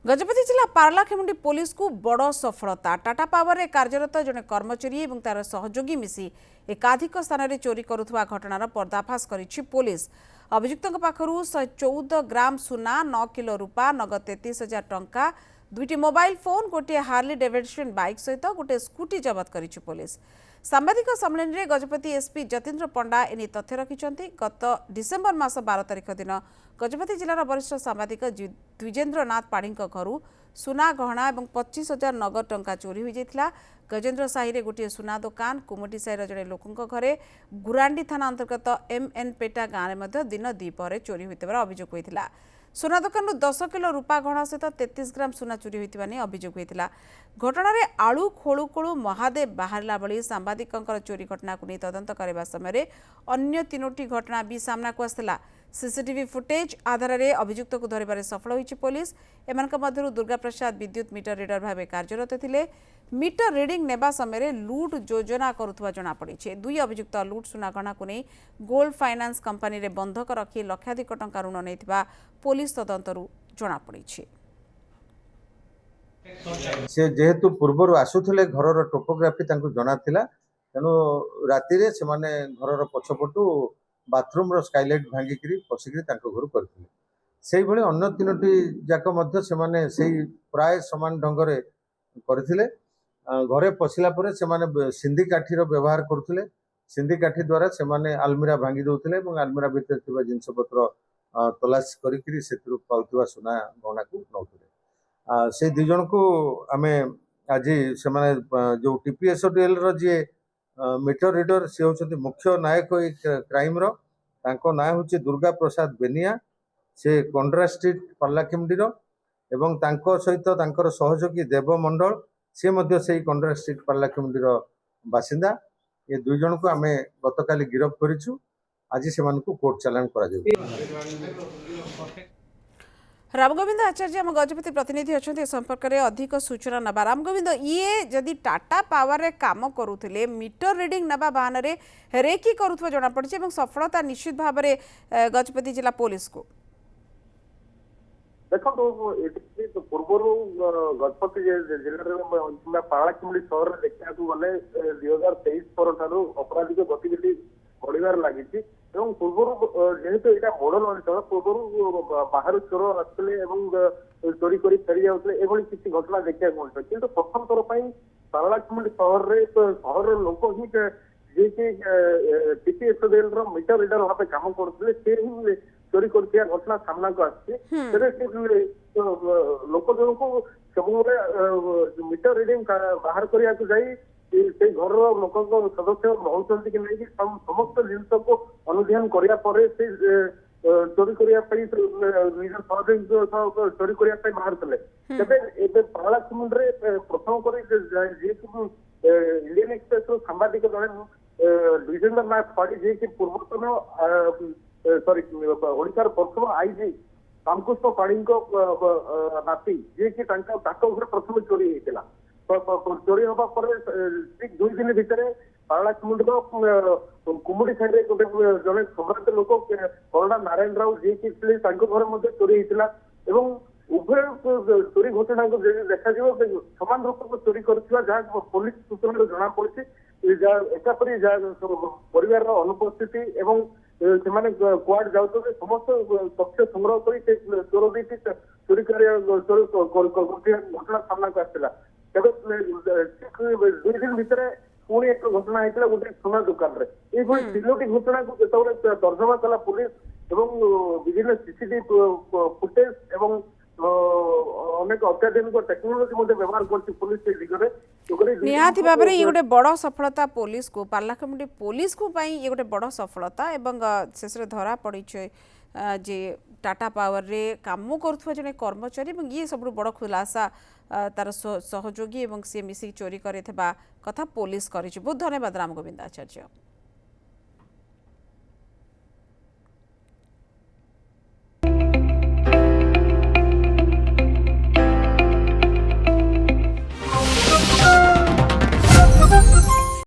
गजपति जिला पारलाखेमुंडी पुलिस को बड़ सफलता। टाटा पावर रे कार्यरत जड़े कर्मचारी और तार सहयोगी मिसी एकाधिक स्थान में चोरी करुवा घटनार पर्दाफाश करिछि पुलिस। अभियुक्तों पाखरु 114 ग्राम सुना, 9 किलो रूपा, नगद 33,000 टंका, 2टी मोबाइल फोन, गोटे हार्ली डेविडसन बाइक सहित गोटे स्कूटी जबत करिछि पुलिस। सांबादिक सम्मेलन में गजपति एसपी जतीन्द्र पंडा एने तथ्य रखिछन्ति। गत डिसेम्बर मास 12 तारिख दिन गजपति जिलार वरिष्ठ सांबादिक द्विजेन्द्र नाथ पाढ़ी घर सुना गहना और 25,000 नगद टंका चोरी हो जाता। गजेन्द्र साहि रे गोटे सुना दुकान, कुमुटी साहिर जड़े लोकों घरे गुरांडी थाना अंतर्गत एमएन पेटा गाँव में दिन द्विपहर चोरी होता अभियोग होता। सुना दुकान 10 किलो रूपा गहना सहित 33 ग्राम सुना चोरी होता अभियोग होता। घटना आलू खोलू खोलू महादेव बाहरला बली सांबादिक चोरी घटना को नहीं तदंत करने समय अन्य 3टी घटना भी सामना को आसला। सीसीटीवी फुटेज आधार में अभियुक्त को धरबार सफल होइछि पुलिस। एमानक मध्यरु दुर्गा प्रसाद विद्युत मीटर रीडर भाव कार्यरत थिले। मीटर रीडिंग नेबा समय लुट योजना करुवा जना पड़ी। दुई अभियुक्त लुट सुना गहना को नहीं गोल्ड फाइनान्स कंपनी रे बंधक रखी लक्षाधिक टंका ऋण नहीं पुलिस तदंतरू जना पड़ी। से जेहेतु पूर्वर आसुले घर टोपोग्राफी जना तेणु राति से घर पछपटू बाथरूम स्काइलाइट भांगिक पशिक घर करते से अन्य 3टी जाक से प्राय सामान ढंग से करते। घरे पशिला सिंधी काठी व्यवहार करते। सिंधी काठी द्वारा से आलमीरा भांगी दौले और आलमीरा भितर जिनपतर तलाश कर सुना गहना को नौते। से दुई जन को आम आज से जो टीपीएसडीएल जी मीटर रीडर सी हूँ मुख्य नायक क्राइम ना हूँ दुर्गा प्रसाद बेनिया, से कंड्रा स्ट्रीट पार्लाखेमुंडी एवं सहित सहयोगी देव मंडल सी से कंड्रा स्ट्रीट पार्लाखेमुंडी बासिंदा। ये दुई जन को आम गत काली गिरफ्त करूँ। आज से कोर्ट चालान कर रामगोविंद आचार्य आम गजपति प्रतिनिधि अच्छा संपर्क में अधिक सूचना नबा। रामगोविंद, ये जदि टाटा पावर रे काम करुले मीटर रीडिंग नबा बहान रेकी करुवा जना पड़ी सफलता निश्चित भाव में गजपति जिला पुलिस को। देखो पूर्वर गजपति जिले पारलाखेमुंडी सहर में देखा गले 2023 पर अपराधिक गतिविधि बढ़िबार लगी। पूर्वर जेहेतु यहाँ मॉडल अंचल पूर्वर बाहर चोर आसते चोरी कर फेरी जाते किसी घटना देखा मिलता कि प्रथम थर पर पारलाखेमुंडी सहर लोक ही जी टीपीएसडीएल मीटर रीडर भाव काम करते चोरी कर घटना सामना को आसे लोक जन को सब मीटर रीडिंग बाहर करने से घर लोक सदस्य रहते कि नहीं समस्त जिन को अनुधान कराया चोरी करने चोरी करने बाहर थे। पारलाखेमुंडी प्रथम कर इंडियन एक्सप्रेस सांबादिक जड़े द्विजेन्द्र नाथ पाढ़ी जी की पूर्वतन सॉरी ओडिशार प्रथम आईजी रामकृष्ण पाढ़ी नाती जी की घर प्रथम चोरी होता। चोरी हवा ठीक 2 दिन भितर पारलाखेमुंडी कुमुटी साइड गोटे जड़े सम्राट लोक करुणा नारायण राव जी की घर चोरी होता। उभय चोरी घटना को देखा समान रूप चोरी कर पुलिस सूचना जना पड़ी एकापरी परिवार अनुपस्थिति एवं से कुआड जाऊँ समस्त तथ्य संग्रह कर चोर दुईटी चोरी घटना सामना को आसला। तेज 2 दिन भितर पुणी एक घटना होता गोटे सुना दुकान में ये 3टी घटना को जो तर्जमा कला पुलिस एवं विभिन्न सीसीटीवी फुटेज एवं अनेक अत्याधुनिक टेक्नोलोजी व्यवहार कर पुलिस दिगरे निहाती भाव में ये गोटे बड़ सफलता पुलिस को पारलाखेमुंडी पुलिस को ये गोटे बड़ सफलता एवं शेष धरा पड़ी जे टाटा पावर रे काम करुवा जड़े कर्मचारी ये सब बड़ खुलासा तार सहयोगी और सी मिसिक चोरी कर कथा पुलिस कर। बहुत धन्यवाद रामगोविंद आचार्य।